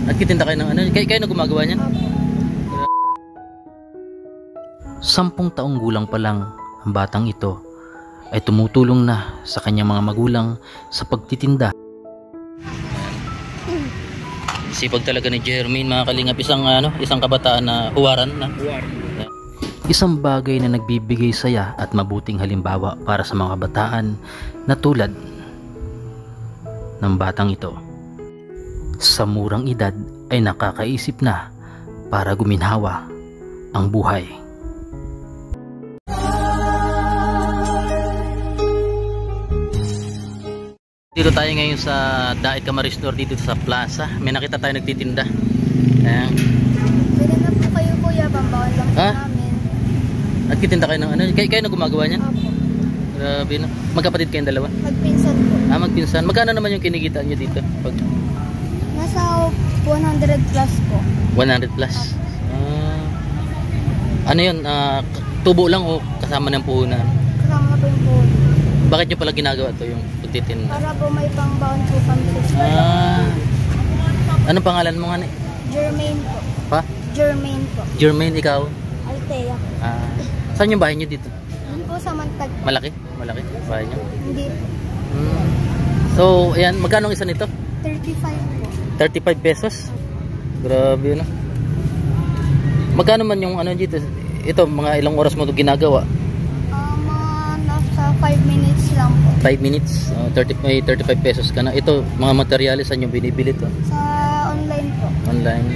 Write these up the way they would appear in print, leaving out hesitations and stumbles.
Nagtitinda kayo ng ano? Kayo na gumagawa niyan? 10 taong gulang pa lang ang batang ito ay tumutulong na sa kanyang mga magulang sa pagtitinda. Sipag talaga ni Jermaine, mga kalingap. Isang kabataan na huwaran na. Isang bagay na nagbibigay saya at mabuting halimbawa para sa mga kabataan na tulad ng batang ito. Sa murang edad ay nakakaisip na para guminhawa ang buhay. Dito tayo ngayon sa Dait Camarines Store, dito sa plaza. May nakita tayo nagtitinda. Ayan. Pwede na po kayo kuya, pambawal lang po namin. Nagtitinda kayo ng ano? Kayo na gumagawa niyan? Opo. Grabe no. Magkapatid kayong dalawa? Magpinsan po. Magpinsan. Magkano naman yung kinikita nyo dito? Nasa 100 plus po. 100 plus? Ano yun? Tubo lang o kasama ng puhunan? Kasama na po yung po. Bakit nyo pala ginagawa to yung pagtitinda? Para po may pangbaon po kami sa school. Anong pangalan mo nga? Jermaine po. Pa? Jermaine po. Jermaine, ikaw? Althea po. Saan yung bahay nyo dito? Doon po sa Mantag po. Malaki? Malaki? Bahay nyo? Hindi po. So, ayan. Magkano ang isa nito? 35 po. 35 pesos? Grabe no. Magkano man yung ano dito? Ito, mga ilang oras mo ito ginagawa? Nasa 5 minutes lang po. 5 minutes? 35 pesos ka na. Ito, mga materyales saan yung binibili to? Sa online po. Online.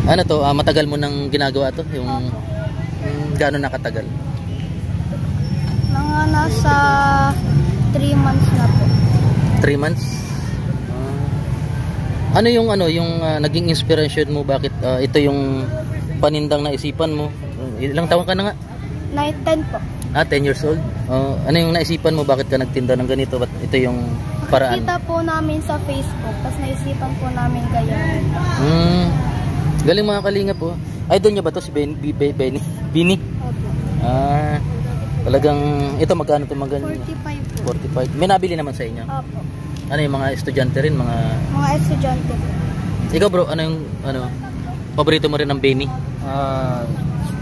Ano to? Matagal mo nang ginagawa to? Yung gaano nakatagal? Mga nasa 3 months na po. 3 months? Ano yung naging inspiration mo? Bakit ito yung panindang naisipan mo? Ilang taon ka na nga? 10 po. 10 years old? Ano yung naisipan mo? Bakit ka nagtinda ng ganito? Ba't ito yung paraan? Nakita po namin sa Facebook, tapos naisipan po namin kaya. Galing mga kalingap po. Idol niya ba to si Benny? Opo. Talagang ito magkano ito mga ganyan? 45 po. 45. May nabili naman sa inyo? Opo. Ano yung mga estudyante rin? Mga Estudyante po. Ikaw bro, ano yung paborito mo rin ng Benny?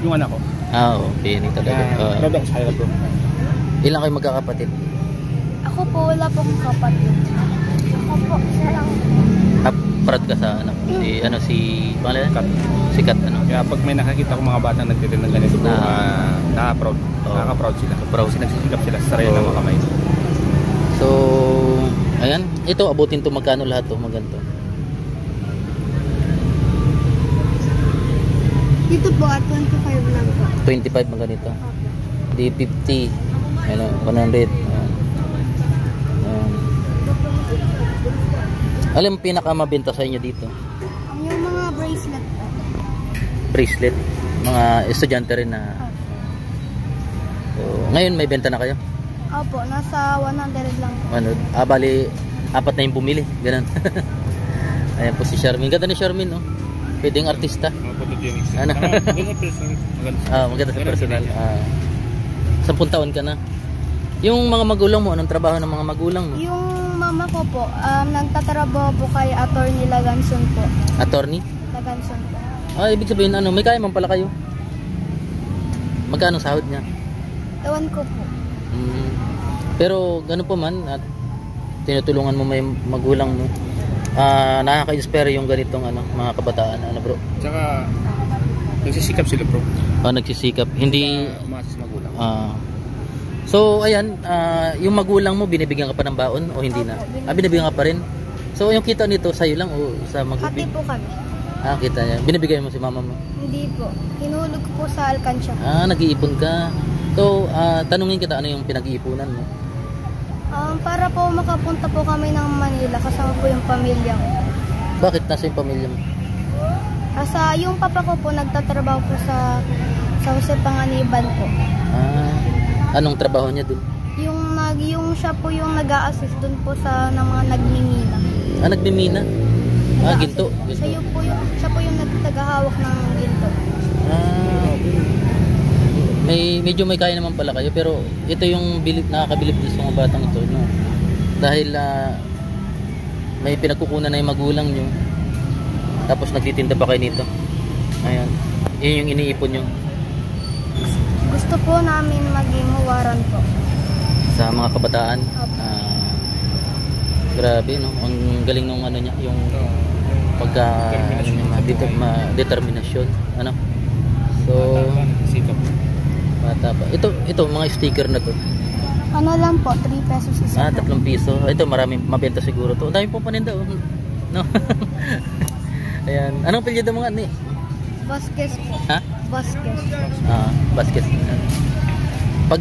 Yung anak ko. Oo, Benny talaga. Babak sa kanila bro. Ilan kayo magkakapatid? Ako po, wala pong kapatid. Ako po, siya lang. Proud ka sa anak? Si pangalan? Kat. Si Kat ano? Kaya pag may nakakita ko mga bata nagtitinda ng ganito bro, nakaka-proud. Nakaka-proud sila. Kasi nagsisigap sila sa sarili ng mga kamay. So, ayan. Ito, abutin to magkano lahat to? Maganto. Dito po, at 25 lang po. 25 mga ganito. Di 50. 100. Alam mo pinakamabenta sa inyo dito? Yung mga bracelet po. Bracelet. Mga estudyante rin na. So, ngayon may benta na kayo? Opo, nasa 100 lang po. Bali, 4 na yung bumili. Ganun. Ayan po si Charmaine. Ganda ni Charmaine, no? Pwedeng artista. Ano? Maganda sa personal. 10 taon ka na. Yung mga magulang mo, anong trabaho ng mga magulang mo? Yung mama ko po, nagtatrabaho po kay Attorney Laganson po. Attorney? Laganson po. Ibig sabihin, may kaya man pala kayo? Magkano sahod niya? Ewan ko po. Pero gano'n po man, at tinutulungan mo may magulang mo, nakaka-inspire yung ganitong mga kabataan, bro? Tsaka, nagsisikap sila bro. Nagsisikap. Hindi... Umasis magulang. So, ayan, yung magulang mo, binibigyan ka pa ng baon o hindi na? Binibigyan ka pa rin? So, yung kita nito, sa'yo lang o sa magulang? Hati po kami. Kita niya. Binibigay mo si mama mo? Hindi po. Hinulog ko po sa alkansya. Nag-iipon ka. So, tanungin kita, ano yung pinag-iipunan mo? Para po makapunta po kami ng Manila, kasama po yung pamilya ko. Bakit nasa yung pamilya mo? Yung papa ko po, nagtatrabaho po sa Jose Panganiban po. Anong trabaho niya dun? Yung siya po yung nag-a-assist dun po sa mga nagmimina. Nagmimina? Ginto. Siya po yung nagtagahawak ng ginto. Medyo may kaya naman pala kayo, pero ito yung nakakabilib din sa mga batang ito, no? Dahil may pinagkukunan na yung magulang nyo, Tapos nagtitinda pa kayo nito. Ayan. Yun yung iniipon nyo Gusto po namin maging huwaran po. sa mga kabataan. Opo. Grabe, no? Ang galing nung ano niya, yung pagka determinasyon. Ano? So, Sikap. bata pa. Ito mga sticker na to. Ano lang po, 3 pesos isa. 3 piso. Ito marami mabenta siguro to. Ang dami pong paninda. No. Ayan. Anong apelyido mo nga ni? Vasquez po. Ha? Vasquez. Basket. Pag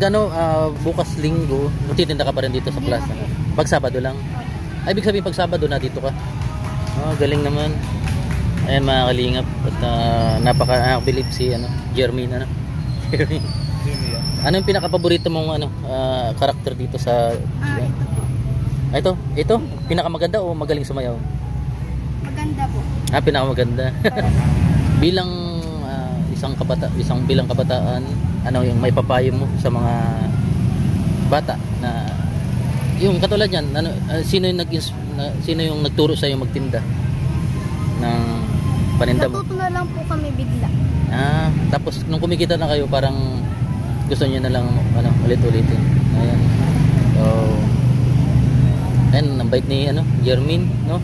bukas linggo, magtitinda ka pa rin dito sa plaza. Pag Sabado lang. Ay, ibig sabihin pag Sabado na dito ka. Galing naman. Ayan mga kalingap. At napaka-believe si Jermaine. Jermaine. Ano yung pinaka-paborito mong karakter dito sa... Ito? Pinakamaganda o magaling sumayaw? Maganda po. Pinakamaganda. Bilang bilang kabataan, ano yung may papayo mo sa mga bata na yung katulad yan, sino yung nagturo sa iyo magtinda ng paninda mo? Natuto na lang po kami bigla. Tapos nung kumikita na kayo, parang gusto niyo na lang ulit-ulitin. Ayan. So, ayan, ang bait ni Jermaine, no?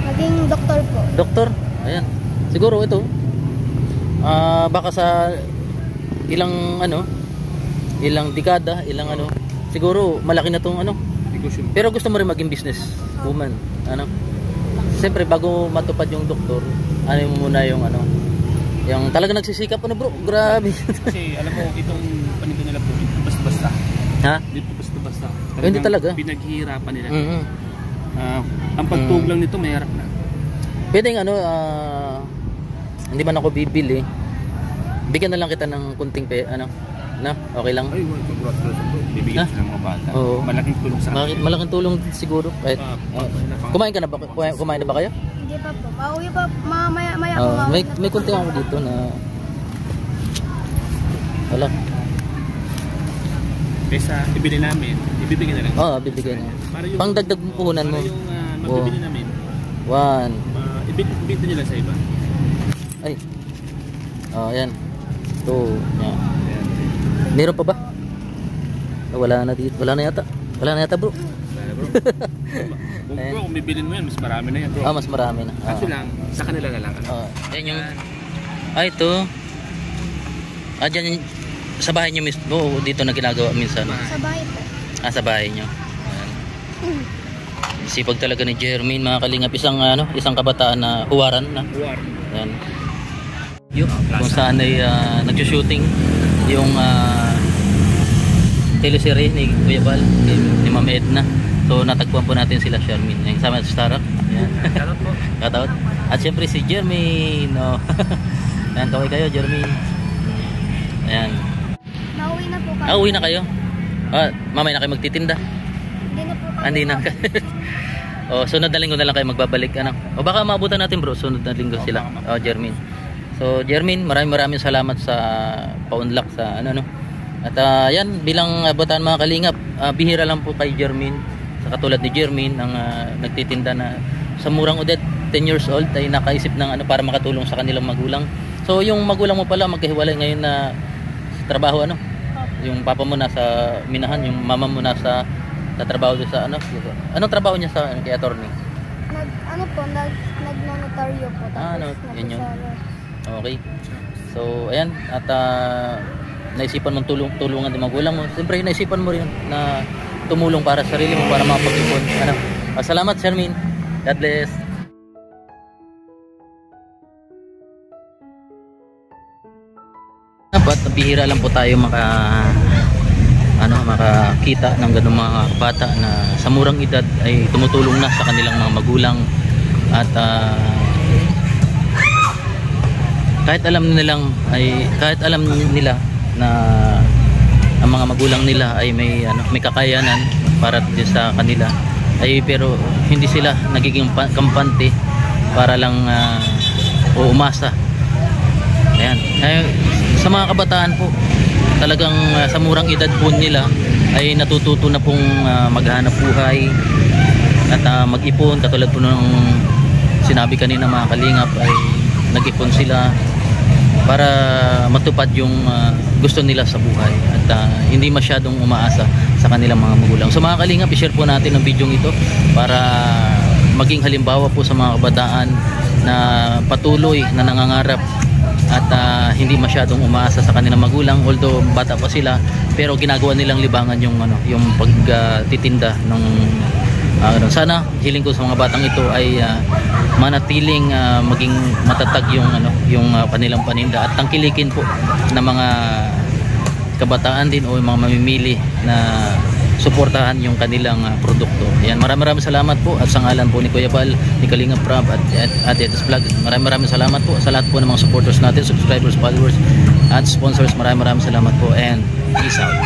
Maging doktor po. Doktor. Ayan. Siguro ito baka sa ilang dekada, siguro malaki na tong Negosyo. pero gusto mo rin maging business woman, siyempre bago matupad yung doktor, muna yung yung talaga nagsisikap bro, grabe. Kasi alam mo, itong paninda nila bro, dito basta-basta. Ha? Dito basta-basta. Hindi talaga. Pinaghihirapan nila. Ang Mm. pagtublang nito, mahirap na. Pwedeng hindi man ako bibili, bigyan na lang kita ng kunting okay lang. Ay, congratulations bro. Bibigyan sila ng mga bata. Oo. Malaking tulong sa akin. Malaking tulong siguro. Kumain ka na ba? Kumain na ba kayo? Hindi pa po. Pauwi pa. Maya po. May kunti ako dito na wala. Kaysa ibili namin, ibibigyan na lang. Bibigyan na. Para yung, Pang dagdag puhunan mo. para yung mabibili namin, 1. ibigyan nila sa iba. Ay. Ayan. 2. Yan. Meron pa ba? Wala na dito. Wala na yata. Bro. Kaya bro. Kung bibilin mo yan, mas marami na yan bro. Mas marami na. Kaso lang, sa kanila na lang. Yan yung... ito. Dyan sa bahay nyo mismo. Dito na ginagawa minsan. Sa bahay po. Sa bahay nyo. Ayan. Sipag talaga ni Jermaine, mga kalingap. Isang kabataan na huwaran na. Ayan. Kung saan ay nag-shooting yung teleserye ni Kuya Bal, ni Ma'am Edna. So natagpuan po natin sila Jermaine. Yung sama sa Starrock. Ayan. Shoutout. At syempre si Jermaine. Ayan, kaway kayo Jermaine. Ayan. Nauwi na po kami. Uwi na kayo? Mamaya na kayo magtitinda? Hindi na po kami. Hindi na. Sunod na linggo na lang kayo magbabalik. Baka maabutan natin bro, sunod na linggo sila. Jermaine. So Jermaine, maraming salamat sa paunlak sa At yan, bilang abutan mga kalingap, bihira lang po kay Jermaine, sa katulad ni Jermaine, ang nagtitinda na sa murang edad, 10 years old, ay nakaisip ng para makatulong sa kanilang magulang. So yung magulang mo pala magkahiwalay ngayon na sa trabaho, yung papa mo nasa minahan, yung mama mo nasa trabaho doon sa anong trabaho niya sa kay attorney? Nagnotaryo po. Yun yun. Okay. So ayan, at naisipan mong tulungan din magulang mo. Siyempre naisipan mo rin na tumulong para sa sarili mo, para makapag-ipon. Salamat Jermaine. God bless. Dapat bihira lang po tayo makakita ng ganung mga bata na sa murang edad ay tumutulong na sa kanilang mga magulang. At kahit alam nila na ang mga magulang nila ay may kakayanan para din sa kanila, pero hindi sila nagiging kampante para lang umasa. Ayan. Sa mga kabataan po, talagang sa murang edad po nila ay natututo na pong maghanap buhay at mag-ipon, katulad po ng sinabi kanina mga kalingap ay nag-ipon sila para matupad yung gusto nila sa buhay at hindi masyadong umaasa sa kanilang mga magulang. So mga kalingap, i-share po natin ang video ito para maging halimbawa po sa mga kabataan na patuloy na nangangarap at hindi masyadong umaasa sa kanilang magulang, although bata pa sila, pero ginagawa nilang libangan yung yung pagtitinda ng sana hiling ko sa mga batang ito ay manatiling maging matatag yung kanilang paninda at tangkilikin po ng mga kabataan din o yung mga mamimili na suportahan yung kanilang produkto. Ayan, maraming salamat po at sa ngalan po ni Kuya Bal, ni Kalingap Prab at Etos Vlog. Maraming salamat po sa lahat po ng mga supporters natin, subscribers, followers at sponsors. Maraming salamat po and peace out.